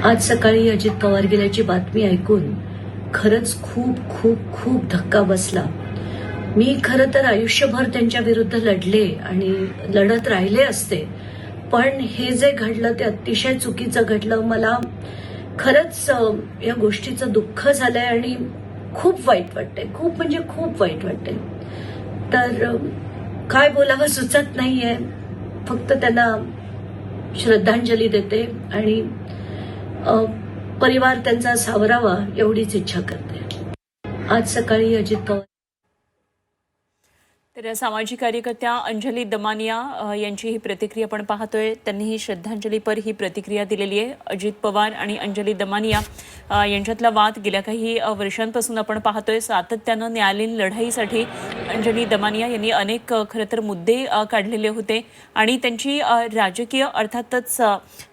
आज सकाळी अजित पवार गेल्याची बातमी ऐकून खरंच खूप खूप खूप धक्का बसला. मी खरं तर आयुष्यभर त्यांच्या विरुद्ध लढले आणि लढत राहिले असते, पण हे जे घडलं ते अतिशय चुकीचं घडलं. मला खरंच या गोष्टीचं दुःख झालंय आणि खूप वाईट वाटतंय, खूप म्हणजे खूप वाईट वाटतंय. तर काय बोलावं सुचत नाहीये. फक्त त्यांना श्रद्धांजली देते आणि परिवार त्यांचा सावरावा एवढीच इच्छा करते. आज सकाळी अजित पवार तर सामाजिक कार्यकर्त्या अंजली दमानिया यांची ही प्रतिक्रिया आपण पाहतोय. त्यांनी ही श्रद्धांजलीपर ही प्रतिक्रिया दिलेली आहे. अजित पवार आणि अंजली दमानिया यांच्यातला वाद गेल्या काही वर्षांपासून आपण पाहतोय. सातत्यानं न्यायालयीन लढाईसाठी अंजली दमानिया यांनी अनेक खरं तर मुद्दे काढलेले होते आणि त्यांची राजकीय अर्थातच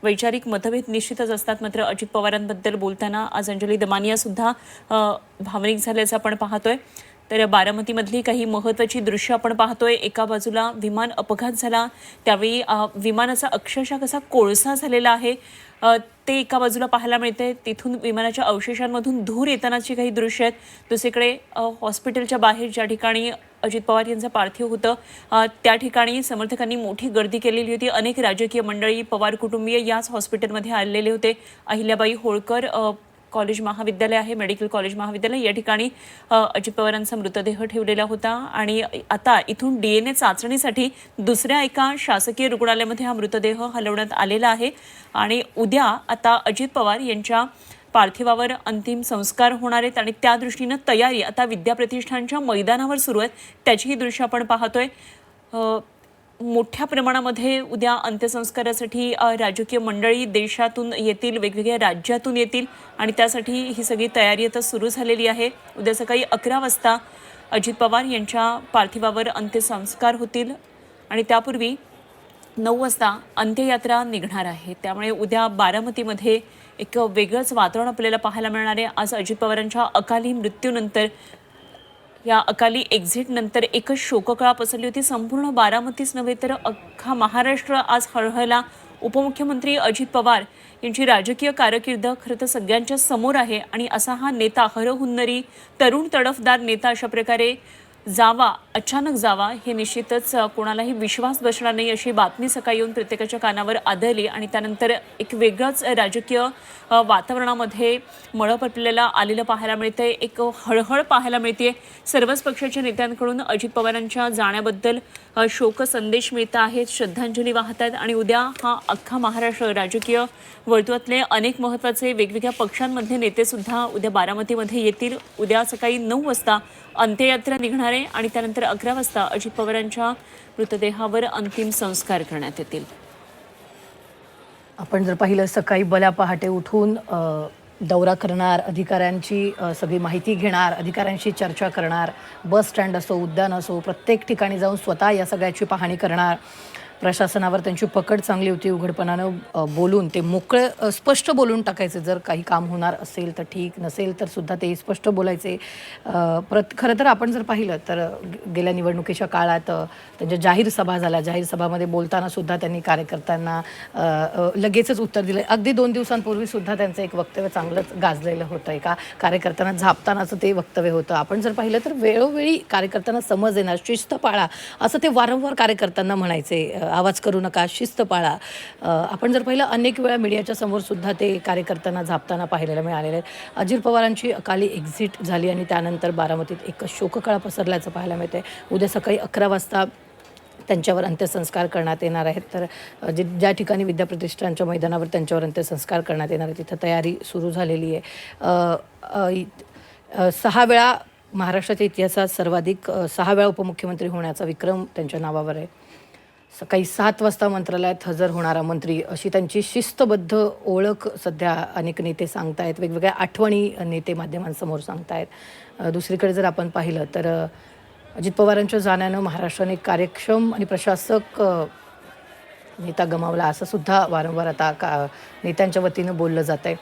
वैचारिक मतभेद निश्चितच असतात. मात्र अजित पवारांबद्दल बोलताना आज अंजली दमानिया सुद्धा भावनिक झाल्याचं आपण पाहतोय. तर बारामतीमधली काही महत्त्वाची दृश्य आपण पाहतोय. एका बाजूला विमान अपघात झाला, त्यावेळी विमानाचा अक्षरशः कसा कोळसा झालेला आहे ते एका बाजूला पाहायला मिळते. तिथून विमानाच्या अवशेषांमधून धूर येतानाची काही दृश्य आहेत. दुसरीकडे हॉस्पिटलच्या बाहेर ज्या ठिकाणी अजित पवार यांचं पार्थिव होतं त्या ठिकाणी समर्थकांनी मोठी गर्दी केलेली होती. अनेक राजकीय मंडळी, पवार कुटुंबीय याच हॉस्पिटलमध्ये आलेले होते. अहिल्याबाई होळकर कॉलेज महाविद्यालय आहे, मेडिकल कॉलेज महाविद्यालय, या ठिकाणी अजित पवारांचा मृतदेह ठेवलेला होता आणि आता इथून DNA चाचणीसाठी दुसऱ्या एका शासकीय रुग्णालयामध्ये हा मृतदेह हलवण्यात आलेला आहे. आणि उद्या आता अजित पवार यांच्या पार्थिवावर अंतिम संस्कार होणार आहेत आणि त्या दृष्टीनं तयारी आता विद्याप्रतिष्ठानच्या मैदानावर सुरू आहे. त्याचीही दृश्य आपण पाहतोय. मोठ्या प्रमाणामध्ये उद्या अंत्यसंस्कारासाठी राजकीय मंडळी देशातून येतील, वेगवेगळ्या राज्यातून येतील आणि त्यासाठी ही सगळी तयारी आता सुरू झालेली आहे. उद्या सकाळी 11 वाजता अजित पवार यांच्या पार्थिवावर अंत्यसंस्कार होतील आणि त्यापूर्वी 9 वाजता अंत्ययात्रा निघणार आहे. त्यामुळे उद्या बारामतीमध्ये एक वेगळंच वातावरण आपल्याला पाहायला मिळणार आहे. आज अजित पवारांच्या अकाली मृत्यूनंतर, या अकाली एक्झिट नंतर एकच शोककळा पसरली होती. संपूर्ण बारामतीच नव्हे तर अख्खा महाराष्ट्र आज हळहळला. उपमुख्यमंत्री अजित पवार यांची राजकीय कारकीर्द खरं तर सगळ्यांच्या समोर आहे आणि असा हा नेता, हरहुन्नरी तरुण तडफदार नेता अशा प्रकारे जावा, अचानक जावा, हे निश्चितच कोणालाही विश्वास बसणार नाही अशी बातमी सकाळी येऊन प्रत्येकाच्या कानावर आदळली आणि त्यानंतर एक वेगळंच राजकीय वातावरणामध्ये मळप आपल्याला आलेलं पाहायला मिळतंय. एक हळहळ पाहायला मिळते. सर्वच पक्षाच्या नेत्यांकडून अजित पवारांच्या जाण्याबद्दल शोक संदेश मिळत आहेत, श्रद्धांजली वाहत आहेत आणि उद्या हा अख्खा महाराष्ट्र, राजकीय वर्तुळातले अनेक महत्त्वाचे वेगवेगळ्या पक्षांमधले नेते सुद्धा उद्या बारामतीमध्ये येतील. उद्या सकाळी 9 वाजता अंत्ययात्रा निघणार आहे आणि त्यानंतर 11 वाजता अजित पवारांच्या मृतदेहावर अंतिम संस्कार करण्यात येतील. आपण जर पाहिलं सकाळी भल्या पहाटे उठून दौरा करणार, अधिकाऱ्यांची सगळी माहिती घेणार, अधिकाऱ्यांशी चर्चा करणार, बस स्टँड असो, उद्यान असो, प्रत्येक ठिकाणी जाऊन स्वतः या सगळ्याची पाहणी करणार. प्रशासनावर त्यांची पकड चांगली होती. उघडपणानं बोलून ते मोकळं स्पष्ट बोलून टाकायचे. जर काही काम होणार असेल तर ठीक, नसेल तर सुद्धा ते स्पष्ट बोलायचे. खरं तर आपण जर पाहिलं तर गेल्या निवडणुकीच्या काळात त्यांच्या जाहीर सभा झाल्या. जाहीर सभामध्ये बोलताना सुद्धा त्यांनी कार्यकर्त्यांना लगेचच उत्तर दिलं. अगदी 2 दिवसांपूर्वी सुद्धा त्यांचं एक वक्तव्य चांगलंच गाजलेलं होतं. एका कार्यकर्त्यांना झापतानाचं ते वक्तव्य होतं. आपण जर पाहिलं तर वेळोवेळी कार्यकर्त्यांना समज येणार, शिस्त पाळा असं ते वारंवार कार्यकर्त्यांना म्हणायचे. आवाज करू नका, शिस्त पाळा. आपण जर पाहिलं अनेक वेळा मीडियाच्या समोर सुद्धा ते कार्यकर्त्यांना झापताना पाहिलेलं मिळालेलं आहे. अजित पवारांची अकाली एक्झिट झाली आणि त्यानंतर बारामतीत एक शोककळा पसरल्याचं पाहायला मिळते. उद्या सकाळी 11 वाजता त्यांच्यावर अंत्यसंस्कार करण्यात येणार आहेत. तर ज्या ठिकाणी विद्याप्रतिष्ठानच्या मैदानावर त्यांच्यावर अंत्यसंस्कार करण्यात येणार आहे तिथं तयारी सुरू झालेली आहे. 6 वेळा महाराष्ट्राच्या इतिहासात सर्वाधिक 6 वेळा उपमुख्यमंत्री होण्याचा विक्रम त्यांच्या नावावर आहे. सकाळी 7 वाजता मंत्रालयात हजर होणारा मंत्री अशी त्यांची शिस्तबद्ध ओळख सध्या अनेक नेते सांगतायत. वेगवेगळ्या आठवणी नेते माध्यमांसमोर सांगतायत. दुसरीकडे जर आपण पाहिलं तर अजित पवारांच्या जाण्यानं महाराष्ट्राने कार्यक्षम आणि प्रशासक नेता गमावला असं सुद्धा वारंवार आता नेत्यांच्या वतीनं बोललं जात आहे.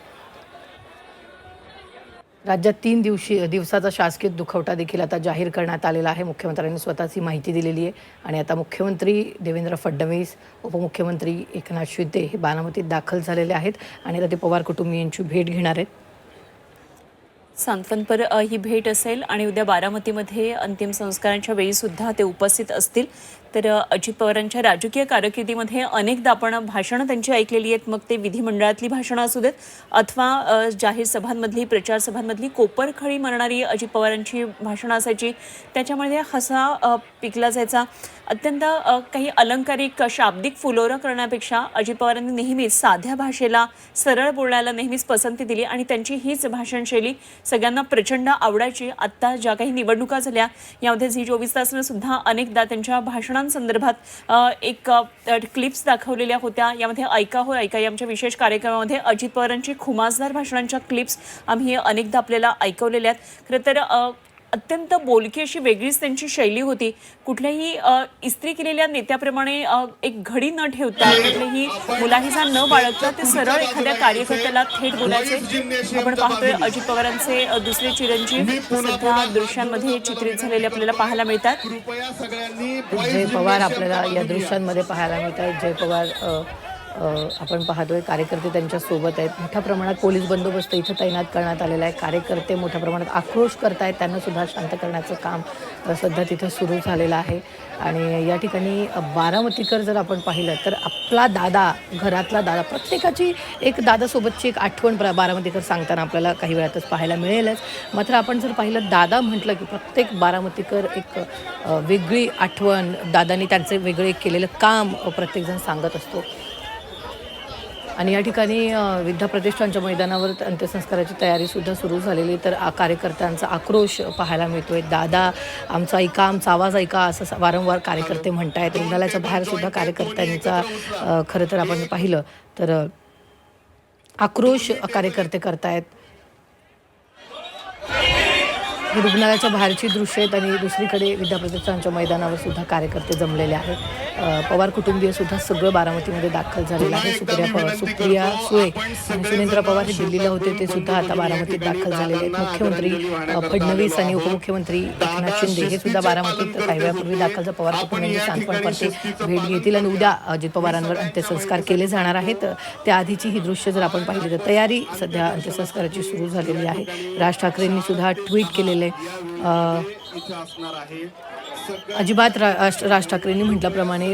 राज्यात 3 दिवसाचा शासकीय दुखवटा देखील आता जाहीर करण्यात आलेला आहे. मुख्यमंत्र्यांनी स्वतःची माहिती दिलेली आहे आणि आता मुख्यमंत्री देवेंद्र फडणवीस, उपमुख्यमंत्री एकनाथ शिंदे हे बारामतीत दाखल झालेले आहेत आणि आता ते पवार कुटुंबियांची भेट घेणार आहेत. सांत्वनपर ही भेट असेल आणि उद्या बारामतीमध्ये अंतिम संस्कारांच्या वेळी सुद्धा ते उपस्थित असतील. तर अजित पवारांच्या राजकीय कारकिर्दीमध्ये अनेकदा आपण भाषणं त्यांची ऐकलेली आहेत, मग ते विधिमंडळातली भाषणं असू देत अथवा जाहीर सभांमधली, प्रचार सभांमधली कोपरखळी मारणारी अजित पवारांची भाषणं असायची. त्याच्यामध्ये हसा पिकला जायचा. अत्यंत काही अलंकारिक शाब्दिक फुलोरं करण्यापेक्षा अजित पवारांनी नेहमीच साध्या भाषेला, सरळ बोलण्याला नेहमीच पसंती दिली आणि त्यांची हीच भाषणशैली सगळ्यांना प्रचंड आवडायची. आत्ता ज्या काही निवडणुका झाल्या यामध्ये झी 24 तासनं सुद्धा अनेकदा त्यांच्या भाषणांसंदर्भात एक क्लिप्स दाखवलेल्या होत्या. यामध्ये ऐका हो ऐका या आमच्या विशेष कार्यक्रमामध्ये अजित पवारांची खुमासदार भाषणांच्या क्लिप्स आम्ही अनेकदा आपल्याला ऐकवलेल्या आहेत. खरं तर अत्यंत बोलकी अशी वेगळीच त्यांची शैली होती. कुठल्याही इस्त्री केलेल्या नेत्याप्रमाणे एक घडी न ठेवता, कुठलीही मुलाहिजा न बाळगता ते सरळ एखाद्या कार्यकर्त्याला थेट बोलायचे. आपण पाहतोय अजित पवारांचे दुसरे चिरंजीव सध्या दृश्यांमध्ये चित्रित झालेले आपल्याला पाहायला मिळतात. जय पवार आपल्याला या दृश्यांमध्ये पाहायला मिळत आहेत. जय पवार आपण पाहतोय कार्यकर्ते त्यांच्या सोबत आहेत. मोठ्या प्रमाणात पोलीस बंदोबस्त इथं तैनात करण्यात आलेला आहे. कार्यकर्ते मोठ्या प्रमाणात आक्रोश करतायत, त्यांना सुद्धा शांत करण्याचं काम सध्या तिथं सुरू झालेलं आहे. आणि या ठिकाणी बारामतीकर जर आपण पाहिलं तर आपला दादा, घरातला दादा, प्रत्येकाची एक दादासोबतची एक आठवण बारामतीकर सांगताना आपल्याला काही वेळातच पाहायला मिळेलच. मात्र आपण जर पाहिलं दादा म्हटलं की प्रत्येक बारामतीकर एक वेगळी आठवण, दादांनी त्यांचे वेगळे केलेलं काम प्रत्येकजण सांगत असतो. आणि या ठिकाणी विद्या प्रतिष्ठानच्या मैदानावर अंत्यसंस्काराची तयारीसुद्धा सुरू झालेली. तर कार्यकर्त्यांचा आक्रोश पाहायला मिळतो आहे. दादा आमचा ऐका, आमचा आवाज ऐका असं वारंवार कार्यकर्ते म्हणत आहेत. रुग्णालयाच्या बाहेरसुद्धा कार्यकर्त्यांचा खरं तर आपण पाहिलं तर आक्रोश कार्यकर्ते करतायत. ही रुग्णालयाच्या बाहेरची दृश्य आहेत आणि दुसरीकडे विद्या प्रतिष्ठानच्या मैदानावर सुद्धा कार्यकर्ते जमलेले आहेत. पवार कुटुंबीय सुद्धा सगळं बारामतीमध्ये दाखल झालेलं आहे. सुप्रिया सुळे आणि सुनेंद्र पवार हे दिल्लीला होते, ते सुद्धा आता बारामतीत दाखल झालेले आहेत. मुख्यमंत्री फडणवीस आणि उपमुख्यमंत्री एकनाथ शिंदे हे सुद्धा बारामतीत काही वेळापूर्वी दाखल झाले. पवार कुटुंबियांनी सांत्वनपरती भेट घेतील आणि उद्या अजित पवारांवर अंत्यसंस्कार केले जाणार आहेत. त्याआधीची ही दृश्य जर आपण पाहिली तर तयारी सध्या अंत्यसंस्काराची सुरू झालेली आहे. राज ठाकरेंनी सुद्धा ट्विट केलेले अजिबात राज ठाकरेंनी म्हटल्याप्रमाणे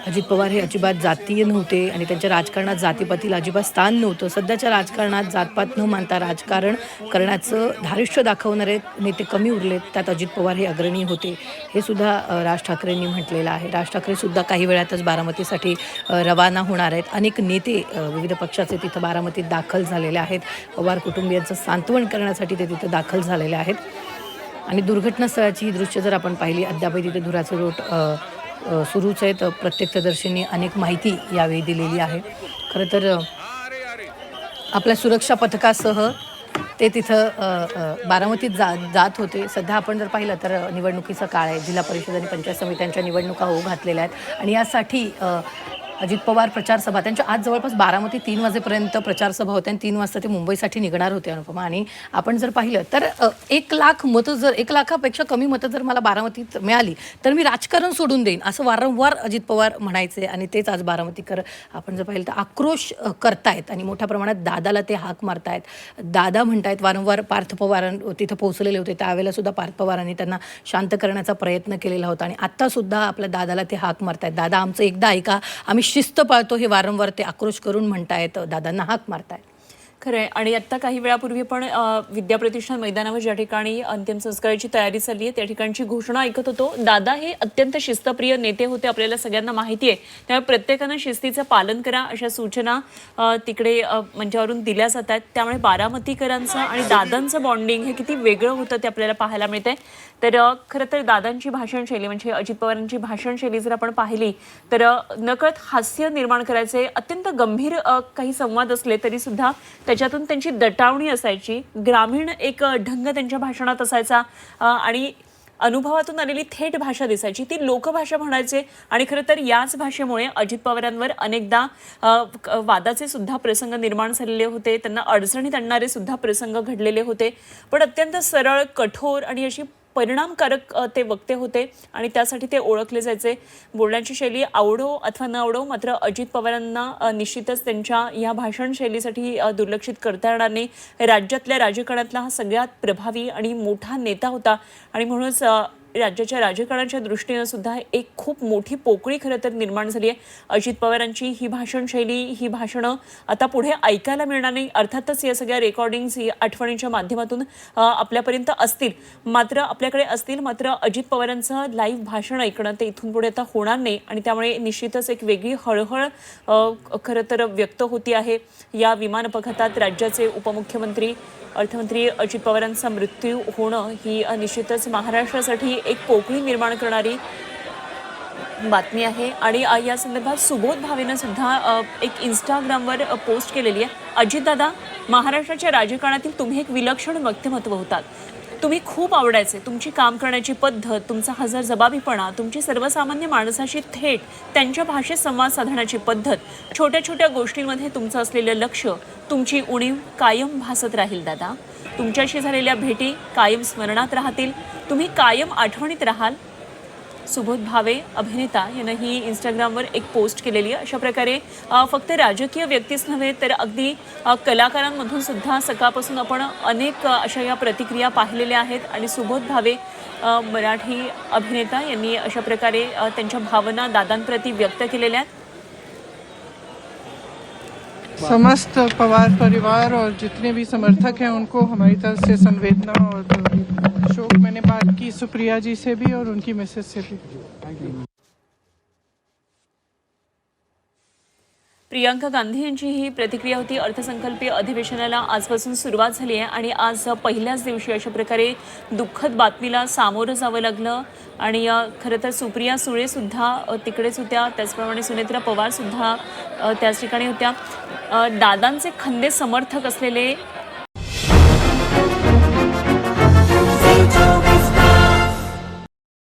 अजित पवार हे अजिबात जातीय नव्हते आणि त्यांच्या राजकारणात जातीपातीला अजिबात स्थान नव्हतं. सध्याच्या राजकारणात जातपात न मानता राजकारण करण्याचं धारिष्य दाखवणारे नेते कमी उरलेत, त्यात अजित पवार हे अग्रणी होते, हे सुद्धा राज ठाकरेंनी म्हटलेलं आहे. राज ठाकरे सुद्धा काही वेळातच बारामतीसाठी रवाना होणार आहेत. अनेक नेते विविध पक्षाचे तिथं बारामतीत दाखल झालेले आहेत. पवार कुटुंबियांचं सांत्वन करण्यासाठी ते तिथं दाखल झालेले आहेत. आणि दुर्घटनास्थळाची ही दृश्य जर आपण पाहिली, अद्यापही तिथे धुराचे रोट सुरूच आहेत. प्रत्यक्षदर्शींनी अनेक माहिती यावेळी दिलेली आहे. खरं तर आपल्या सुरक्षा पथकासह ते तिथं बारामतीत जात होते. सध्या आपण जर पाहिलं तर निवडणुकीचा काळ आहे. जिल्हा परिषद आणि पंचायत समित्यांच्या निवडणुका होऊ घातलेल्या आहेत आणि यासाठी अजित पवार प्रचार सभा त्यांच्या आज जवळपास बारामती 3 वाजेपर्यंत प्रचार सभा होत्या आणि 3 वाजता ते मुंबईसाठी निघणार होते. अनुपमा, आणि आपण जर पाहिलं तर 1 लाख मतं, जर 1 लाखापेक्षा कमी मतं जर मला बारामतीत मिळाली तर मी राजकारण सोडून देईन असं वारंवार अजित पवार म्हणायचे. आणि तेच आज बारामतीकर आपण जर पाहिलं तर आक्रोश करतायत आणि मोठ्या प्रमाणात दादाला ते हाक मारतायत. दादा म्हणतायत वारंवार. पार्थ पवार तिथं पोहोचलेले होते, त्यावेळेला सुद्धा पार्थ पवारांनी त्यांना शांत करण्याचा प्रयत्न केलेला होता आणि आत्तासुद्धा आपल्या दादाला ते हाक मारतायत. दादा आमचं एकदा ऐका, आम्ही शिस्त पाळतो, हे वारंवार ते आक्रोश करून म्हणतायत, दादांना हाक मारतायत. खरं आहे. आणि आत्ता काही वेळापूर्वी पण विद्या प्रतिष्ठान मैदानावर ज्या ठिकाणी अंतिम संस्काराची तयारी चालली आहे त्या ठिकाणची घोषणा ऐकत होतो. दादा हे अत्यंत शिस्तप्रिय नेते होते, आपल्याला सगळ्यांना माहिती आहे. त्यामुळे प्रत्येकानं शिस्तीचं पालन करा अशा सूचना तिकडे मंचावरून दिल्या जात आहेत. त्यामुळे बारामतीकरांचं आणि दादांचं बॉन्डिंग हे किती वेगळं होतं ते आपल्याला पाहायला मिळतंय. तर खरं तर दादांची भाषणशैली म्हणजे अजित पवारांची भाषणशैली जर आपण पाहिली तर नकळत हास्य निर्माण करायचे, अत्यंत गंभीर काही संवाद असले तरी सुद्धा त्याच्यातून त्यांची दटावणी असायची. ग्रामीण एक ढंग त्यांच्या भाषणात असायचा आणि अनुभवातून आलेली थेट भाषा दिसायची, ती लोकभाषा म्हणायचे. आणि खरं तर याच भाषेमुळे अजित पवारांवर अनेकदा वादाचे सुद्धा प्रसंग निर्माण झालेले होते, त्यांना अडचणीत आणणारे सुद्धा प्रसंग घडलेले होते. पण अत्यंत सरळ, कठोर आणि अशी परिणामकारक ते वक्ते होते आणि त्यासाठी ते ओळखले जायचे. बोलण्याची शैली आवडो अथवा न आवडो, मात्र अजित पवारांना निश्चितच त्यांच्या या भाषण शैलीसाठी दुर्लक्षित करता येणार नाही. राज्यातल्या राजकारणातला हा सगळ्यात प्रभावी आणि मोठा नेता होता आणि म्हणूनच राज्याच्या राजकारणाच्या दृष्टीनं सुद्धा एक खूप मोठी पोकळी खरं तर निर्माण झाली आहे. अजित पवारांची ही भाषण शैली, ही भाषणं आता पुढे ऐकायला मिळणार नाही. अर्थातच या सगळ्या रेकॉर्डिंग्स या आठवणींच्या माध्यमातून आपल्यापर्यंत असतील, मात्र आपल्याकडे असतील, मात्र अजित पवारांचं लाईव्ह भाषण ऐकणं ते इथून पुढे आता होणार नाही आणि त्यामुळे निश्चितच एक वेगळी हळहळ खरं तर व्यक्त होती आहे. या विमान अपघातात राज्याचे उपमुख्यमंत्री अर्थमंत्री अजित पवारांचा मृत्यू होणं ही निश्चितच महाराष्ट्रासाठी एक पोकळी निर्माण करणारी बातमी आहे. आणि या संदर्भात सुबोध भावेनं सुद्धा एक इंस्टाग्रामवर पोस्ट केलेली आहे. अजितदादा, महाराष्ट्राच्या राजकारणातील तुम्ही एक विलक्षण व्यक्तिमत्व होतात. तुम्ही खूप आवडायचे. तुमची काम करण्याची पद्धत, तुमचा हजरजबाबीपणा, तुमची सर्वसामान्य माणसाशी थेट त्यांच्या भाषेत संवाद साधण्याची पद्धत, छोट्या छोट्या गोष्टींमध्ये तुमचं असलेलं लक्ष, तुमची उणीव कायम भासत राहील दादा. तुमच्याशी झालेल्या भेटी कायम स्मरणात राहतील. तुम्ही कायम आठवणीत राहाल. सुबोध भावे अभिनेता यानं ही इंस्टाग्रामवर एक पोस्ट केलेली आहे. अशा प्रकारे फक्त राजकीय व्यक्तीच नव्हे तर अगदी कलाकारांमधून सुद्धा सकाळपासून आपण अनेक अशा या प्रतिक्रिया पाहिलेल्या आहेत. आणि सुबोध भावे मराठी अभिनेता यांनी अशा प्रकारे त्यांच्या भावना दादांप्रती व्यक्त केलेल्या आहेत. समस्त पवार परिवार और जितने भी समर्थक हैं उनको हमारी तरफ से संवेदना और शोक. मैंने बात की सुप्रिया जी से भी और उनकी मिसेज से भी. प्रियंका गांधी यांची ही प्रतिक्रिया होती. अर्थसंकल्पीय अधिवेशनाला आजपासून सुरुवात झाली आहे आणि आज पहिल्याच दिवशी अशा प्रकारे दुःखद बातमीला सामोरं जावं लागलं. आणि खरं तर सुप्रिया सुळे सुद्धा तिकडेच होत्या, त्याचप्रमाणे सुनेत्रा पवार सुद्धा त्याच ठिकाणी होत्या. दादांचे खंदे समर्थक असलेले